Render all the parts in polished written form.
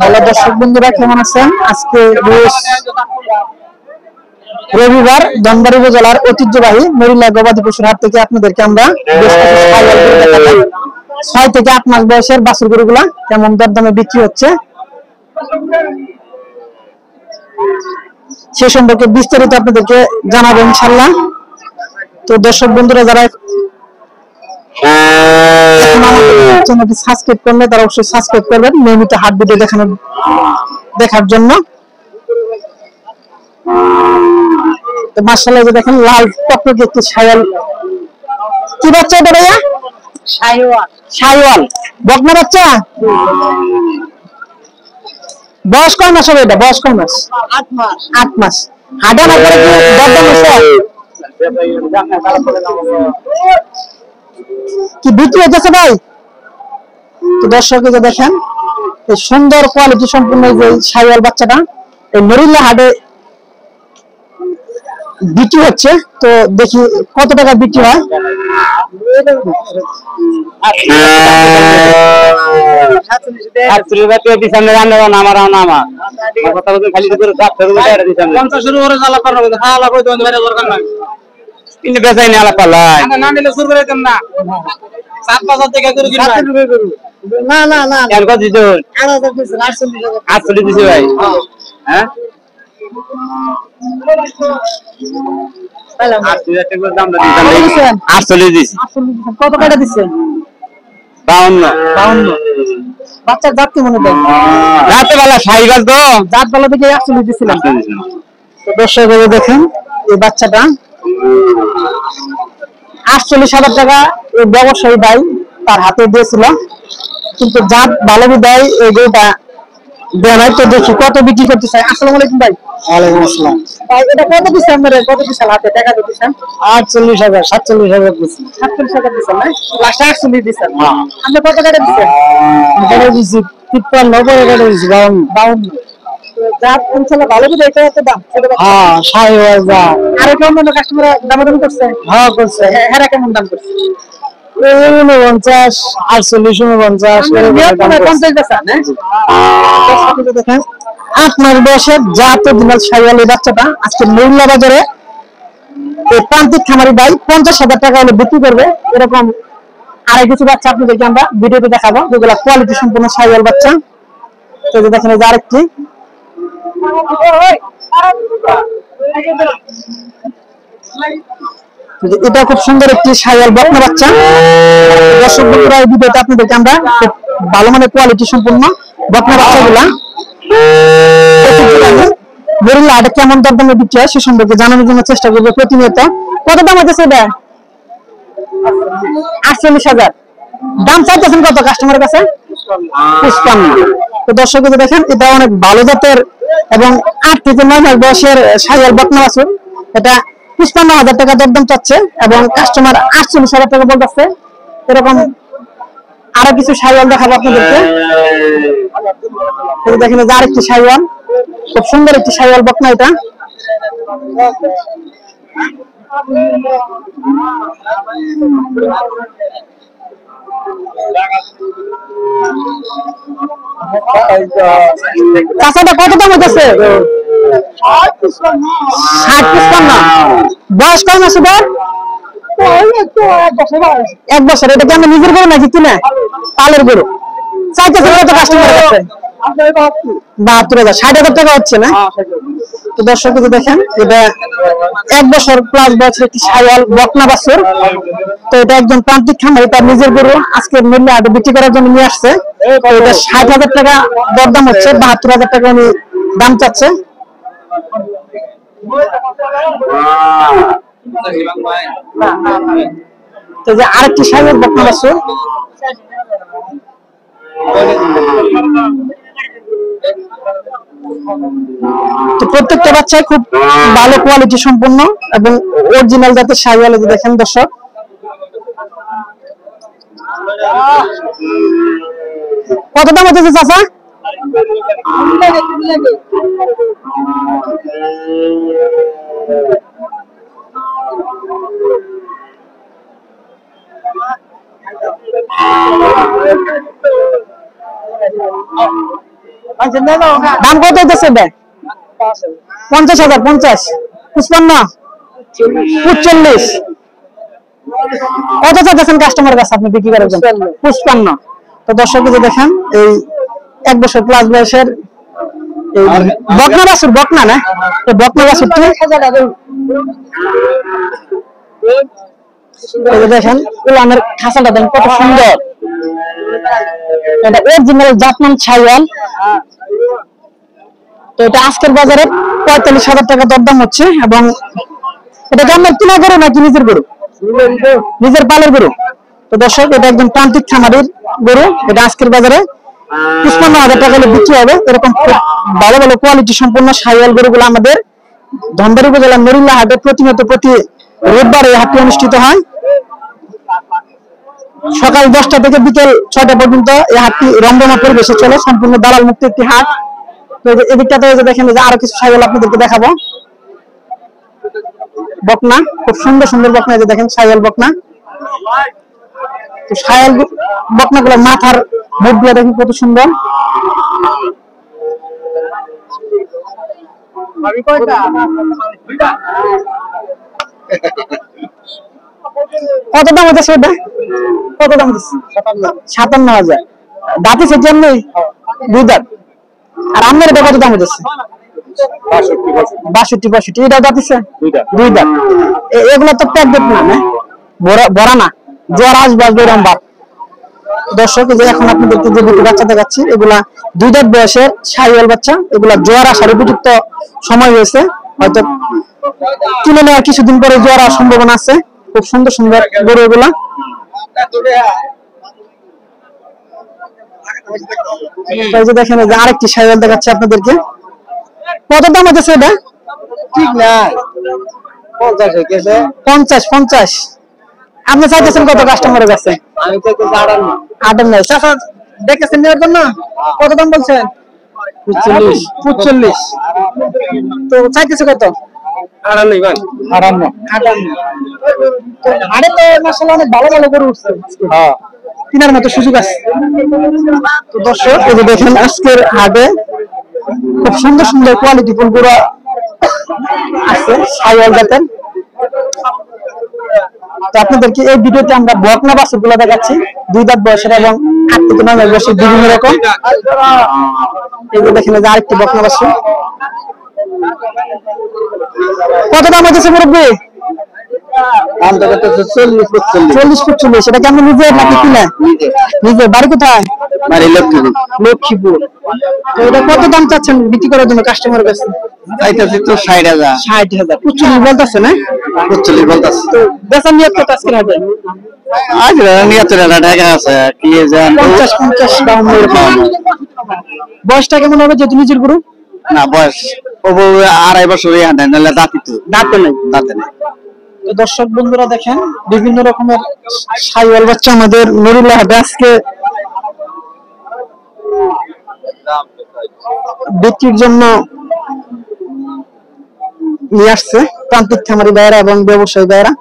Hello দর্শক বন্ধুরা, কেমন আছেন? আজকে রবিবার ধনবাড়ী উপজেলার ঐতিহ্যবাহী মরিলা গবাদি পশুর হাট থেকে আপনাদেরকে আমরা 6 থেকে 8 মাস বয়সের বাছুর গরুগুলা কেমন দরদামে বিক্রি হচ্ছে সে সম্পর্কে বিস্তারিত আপনাদেরকে জানাবো ইনশাল্লাহ। তো দর্শক বন্ধুরা, যারা চ্যানেলটি সাবস্ক্রাইব করলে তারা অবশ্যই সাবস্ক্রাইব করবেন নিয়মিত হাট ভিডিও দেখার জন্য। তো মাশাআল্লাহ, যে দেখেন লাল টকটকে একটি শায়াল, কি বাচ্চা এটা ভাইয়া? শায়াল বকনা বাচ্চা। বয়স কয় মাস হবে এটা? বয়স কয় মাস? 8 মাস। হাডা না করে কি দরদাম হচ্ছে? কি বিক্রি হচ্ছে ভাই? তো দর্শক, যে দেখেন এই সুন্দর কোয়ালিটি সম্পূর্ণ যে শায়াল বাচ্চাটা এই মরিল্লা হাটে বিক্রি হচ্ছে। তো দেখি কত টাকা বিক্রি হয়। কত টাকা দিচ্ছেন? 52। বাচ্চার জাত কি মনে হয়? জাত বেলা সাইবাল, তো জাত বেলা থেকে 48 দিচ্ছিলাম। দর্শক দেখেন এই বাচ্চাটা 48,000 টাকা এই ব্যবসায়ী ভাই তার হাতে দিয়েছিল, কিন্তু জাত ভালো বিদায় এই গরুটা দেয় নাই। তো দেখি কত বিক্রি করতে চাই। আসসালামু আলাইকুম ভাই। ওয়ালাইকুম আসসালাম ভাই। এটা কত দিচ্ছেন আপনারা? কত দিচ্ছেন হাতে টাকা দিচ্ছেন? 48,000 47,000 দিচ্ছেন। 47,000 দিচ্ছেন না? লাস্ট 48 দিচ্ছেন। আপনি কত টাকা দিচ্ছেন? এটা দিচ্ছি 53 টাকা দিচ্ছি। 52। জাত ইনশাআল্লাহ ভালো বিদায় এটা এত দাম। হ্যাঁ 60,000। আর কেমন কাস্টমার দাম করছে? হ্যাঁ করছে। হ্যাঁ কেমন দাম করছে? 49, 48, 49। দেখেন 8 মাস বয়সের জাত অরিজিনাল শায়াল এই বাচ্চাটা আজকে মহিলা বাজারে এই প্রান্তিক খামারি ভাই 50,000 টাকা হলে বিক্রি করবে। এরকম আরো কিছু বাচ্চা আপনাদেরকে আমরা ভিডিওতে দেখাবো, যেগুলো কোয়ালিটি সম্পূর্ণ শায়াল বাচ্চা। তো দেখেন এই যে আরেকটি, এটা খুব সুন্দর একটি শায়াল বকনা বাচ্চা। দর্শক বন্ধুরা, এই ভিডিওতে আপনাদেরকে আমরা খুব ভালো মানের কোয়ালিটি সম্পূর্ণ বকনা বাচ্চাগুলা মরিল্লা হাটে কেমন দরদামে বিক্রি হয় সে সম্পর্কে জানানোর জন্য চেষ্টা করবো প্রতিনিয়ত। কত দাম হচ্ছে এটা? 48,000। দাম চাইতেছেন কত কাস্টমারের কাছে? 55। তো দর্শক দেখেন এটা অনেক ভালো জাতের এবং 8 থেকে 9 মাস বয়সের শায়াল বকনা বাছুর। এটা 55,000 টাকা দরদাম চাচ্ছে এবং কাস্টমার 48,000 টাকা বলতেছে। এরকম আরো কিছু শায়াল দেখাবো আপনাদেরকে। দেখেন যে আরেকটি শায়াল, খুব সুন্দর একটি শায়াল বকনা এটা। চাচাটা কত দাম হচ্ছে? 60-55। বয়স কয় মাস? 1 বছর। এটা কি আমরা নিজের গরু নাকি কিনা? পালের গরু। চাইতেছে কত কাস্টমার কাছে? 72,000। 60,000 টাকা হচ্ছে না? তো দর্শক দেখেন এটা 1 বছর প্লাস বয়সের একটি শায়াল বকনা বাছুর। তো এটা একজন প্রান্তিক খামারি তার নিজের গরু আজকে মূল্যে হাটে বিক্রি করার জন্য নিয়ে আসছে। তো এটা 60,000 টাকা দরদাম হচ্ছে, 72,000 টাকা উনি দাম চাচ্ছে। তো যে আরেকটি শায়াল বকনা বাছুর, তো প্রত্যেকটা বাচ্চাই খুব ভালো কোয়ালিটি সম্পন্ন এবং অরিজিনাল জাতের শায়াল। দেখেন দর্শক, কত দাম হচ্ছে চাচা? দাম কত হইতেছে এটা? 50,000। 50, 55, 45। কত চাচ্ছেন কাস্টমারের কাছে আপনি বিক্রি করার জন্য? 55। তো দর্শক যে দেখেন এই 1 বছর প্লাস বয়সের এই বকনা বাছুর, বকনা না, এই বকনা বাছুরটি দেখেন উলানের খাঁচাটা দেখেন কত সুন্দর। এটা অরিজিনাল জাতমান ছাইওয়াল। তো এটা আজকের বাজারে 45,000 টাকা দরদাম হচ্ছে। এবং এটা কেমন কিনা গরু নাকি নিজের গরু? নিজের পালের গরু। তো দর্শক এটা একদম প্রান্তিক খামারের গরু। এটা আজকের বাজারে 55,000 টাকা হলে বিক্রি হবে। এরকম ভালো ভালো কোয়ালিটি সম্পন্ন ছাইওয়াল গরুগুলো আমাদের ধনবাড়ী উপজেলার নরিল্লা হাটে প্রতিনিয়ত প্রতি রোববার এই হাটটি অনুষ্ঠিত হয়। সকাল 10টা থেকে বিকেল 6টা পর্যন্ত এই হাটটি রমরমা পরিবেশে চলে। সম্পূর্ণ দালাল মুক্ত একটি হাট। তো এদিকটাতে দেখেন যে আরো কিছু ছাগল আপনাদেরকে দেখাবো। বকনা, খুব সুন্দর সুন্দর বকনা, যে দেখেন ছাগল বকনা। তো ছাগল বকনা গুলো মাথার মুখ দিয়ে দেখেন কত সুন্দর। কত দাম হচ্ছে সেটা? কত দাম দিচ্ছে? 57,000। দাঁতি সেটি এমনি 2 দাঁত। আর আপনার এটা কত দাম হচ্ছে? 62, 65। এটা দাঁত দিচ্ছে 2 দাঁত। এগুলো তো প্যাকেট না, বড়া না, জ্বর আসবে এরকম বাপ। দর্শক যে এখন আপনাদেরকে যে দুটো বাচ্চা দেখাচ্ছি, এগুলা 2 দাঁত বয়সের ছাইওয়াল বাচ্চা। এগুলা জ্বর আসার উপযুক্ত সময় হয়েছে, হয়তো কিনে নেওয়ার কিছুদিন পরে জ্বর আসার সম্ভাবনা আছে। খুব সুন্দর সুন্দর গরু এগুলা। দেখেন যে আরেকটি ছাইওয়াল দেখাচ্ছি আপনাদেরকে। কত দাম হচ্ছে এটা? ঠিক না, 50। আপনি চাইতেছেন কত কাস্টমারের কাছে? আমি চাইতেছি 58। চাচা দেখেছেন নেওয়ার জন্য কত দাম বলছেন? 45। তো চাইতেছে কত? 58। আরে তো মাশাআল্লাহ অনেক ভালো ভালো গরু উঠছে। হ্যাঁ, কেনার মতো সুযোগ আছে। তো দর্শক এই যে দেখেন আজকের হাটে খুব সুন্দর সুন্দর কোয়ালিটি ফুল গরু আছে ছাইওয়াল জাতের। তো আপনাদেরকে এই ভিডিওতে আমরা বকনা বাছুর গুলো দেখাচ্ছি, 2 দাঁত বয়সের এবং 8 থেকে 9 মাস বয়সের বিভিন্ন রকম। এই যে দেখেন যে আরেকটি বকনা বাছুর। কত দাম হচ্ছে মুরব্বি? দাম তো কত? 40-45। এটা কেমন নিজে নাকি কিনা? নিজে। বাড়ি কোথায়? বাড়ি লক্ষ্মীপুর। তো এটা কত দাম চাচ্ছেন বিক্রি করার জন্য কাস্টমারের কাছে? চাইতেছি তো 60,000। 60,000 45 বলতাছে না? 45 বলতাছে। তো বেচা নিয়ত কত আজকে হবে? আজ নিয়তের টাকা আছে কি জান 50 দাম এরকম। বয়সটা কেমন হবে যেহেতু নিজের গরু? না, বয়স ও 2.5 বছরই হাঁটে, নাহলে দাঁতে নেই। তো দর্শক বন্ধুরা দেখেন বিভিন্ন রকমের ছাইওয়াল বাচ্চা আমাদের নরিল্লা হাটে আজকে বিক্রির জন্য নিয়ে আসছে প্রান্তিক খামারি ভাইরা এবং ব্যবসায়ী ভাইরা।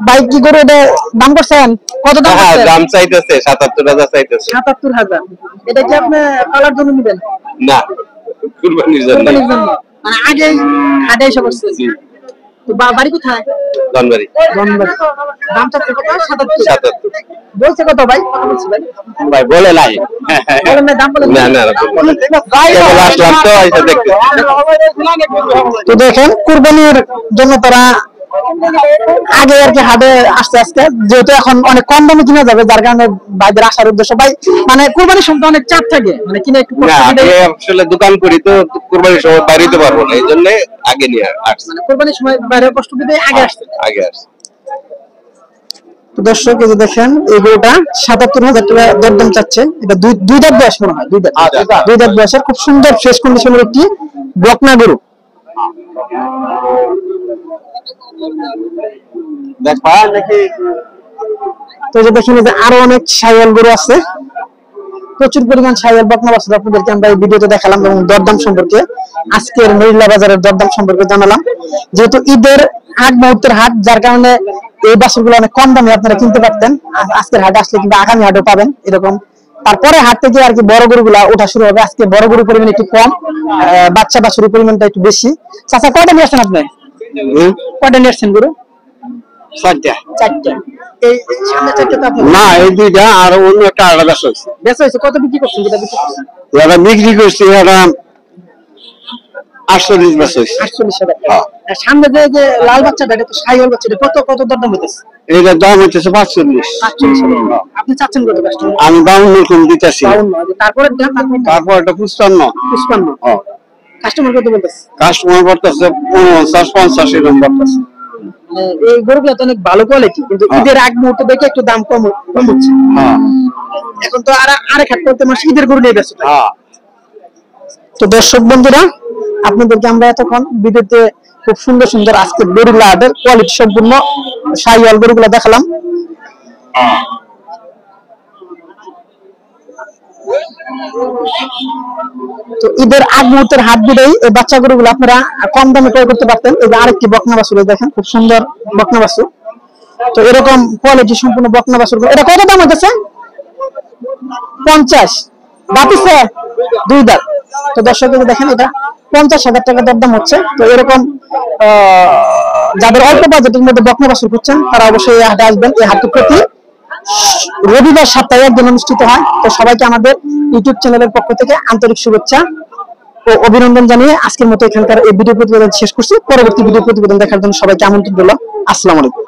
বাইক কি করে এটা দাম করছেন? কত দাম? দাম চাইতেছে 77,000 চাইতেছে। 77,000। এটা কি আপনি পালার জন্য নেবেন? না, কুরবানির জন্য। মানে আগে হাটে এসে বসছে। তো বাড়ি কোথায়? ধনবাড়ী। দাম চাচ্ছে কত? 77। বলছে কত ভাই? কত বলছে ভাই? ভাই বলে নাই। বলেন না, দাম বলেন না। না ভাই আসলাম তো এসে দেখতে। তো দেখেন কুরবানির জন্য তারা আগে আর কি হাটে আসতে আসতে, যেহেতু এখন অনেক কম দামে কিনা যাবে, যার কারণে ভাইদের আসার উদ্দেশ্য। ভাই মানে কুরবানির সময় অনেক চাপ থাকে, মানে কিনা একটু আসলে দোকান করি তো কুরবানির সময় বাইরে দিতে পারবো না, এই জন্য আগে নিয়ে আসছি। মানে কুরবানির সময় বাইরে কষ্ট দিতে আগে আসছে। তো দর্শক এই যে দেখেন এই গরুটা 77,000 টাকা দরদাম চাচ্ছে। এটা 2 দাঁত বয়স মনে হয়। 2 দাঁত বয়সের খুব সুন্দর ফ্রেশ কন্ডিশনের একটি বকনা গরু। তো যে দেখেন যে আরো অনেক ছাইওয়াল গরু আছে, প্রচুর পরিমাণ ছাইওয়াল বকনা বাছুর আপনাদেরকে আমরা এই ভিডিওতে দেখালাম এবং দরদাম সম্পর্কে আজকের নরিল্লা বাজারের দরদাম সম্পর্কে জানালাম। যেহেতু ঈদের আগ মুহূর্তের হাট, যার কারণে এই বাছুরগুলো অনেক কম দামে আপনারা কিনতে পারতেন। আজকের হাটে আসলে কিন্তু আগামী হাটও পাবেন এরকম তারপরে হাট থেকে আর কি বড় গরুগুলা ওঠা শুরু হবে। আজকে বড় গরুর পরিমাণ একটু কম, বাচ্চা বাছুরের পরিমাণটা একটু বেশি। চাচা কয়টা নিয়ে আসছেন আপনি? কয়টা নিয়ে আসছেন গরু? চারটা। এই সামনে চারটা তো আপনার না, এই দুইটা আর অন্য একটা আলাদা বেচা হয়েছে। বেচা হয়েছে। কত বিক্রি করছেন? যেটা বিক্রি করছেন এটা বিক্রি করছি এটা 48 বেচা হয়েছে। 48,000 আর সামনে যে লাল বাচ্চাটা, এটা তো শাহিওয়াল বাচ্চা, এটা কত দরদাম হইতেছে? এটার দাম হচ্ছে 45। 48,000। আপনি চাচ্ছেন কত কাস্টমার? আমি 52 কম দিতেছি। তারপরে তারপর এটা 55। 55 কাস্টমার কত বলতেছে? কাস্টমার করতেছে 49, 50 এরকম করতেছে। এই গরুগুলো তো অনেক ভালো কোয়ালিটি, কিন্তু ঈদের আগ মুহূর্তে দেখে একটু দাম কম হচ্ছে। এখন তো আরেক হাট করতে মাস ঈদের গরু নিয়ে ব্যস্ত। তো দর্শক বন্ধুরা, আপনাদেরকে আমরা এতক্ষণ ভিডিওতে খুব সুন্দর সুন্দর আজকে গরুগুলা হাটের কোয়ালিটি সম্পূর্ণ শাহিওয়াল গরুগুলা দেখালাম। তো ঈদের আগ মুহূর্তের হাট দিলেই এই বাচ্চা গরুগুলো আপনারা কম দামে ক্রয় করতে পারতেন। এই যে আরেকটি বকনা বাছুর দেখেন, খুব সুন্দর বকনা বাছুর। তো এরকম কোয়ালিটি সম্পূর্ণ বকনা বাছুর, এটা কত দাম হচ্ছে? 50 বাতিছে 2 দাঁত। তো দর্শক দেখেন, এটা 50,000 টাকা দরদাম হচ্ছে। তো এরকম যাদের অল্প বাজেটের মধ্যে বকনা বাছুর খুঁজছেন, তারা অবশ্যই এই হাটে আসবেন। এই হাটটি প্রতি রবিবার সপ্তাহে একদিন অনুষ্ঠিত হয়। তো সবাইকে আমাদের ইউটিউব চ্যানেলের পক্ষ থেকে আন্তরিক শুভেচ্ছা ও অভিনন্দন জানিয়ে আজকের মতো এখানকার এই ভিডিও প্রতিবেদন শেষ করছি। পরবর্তী ভিডিও প্রতিবেদন দেখার জন্য সবাইকে আমন্ত্রণ রইল। আসসালামু আলাইকুম।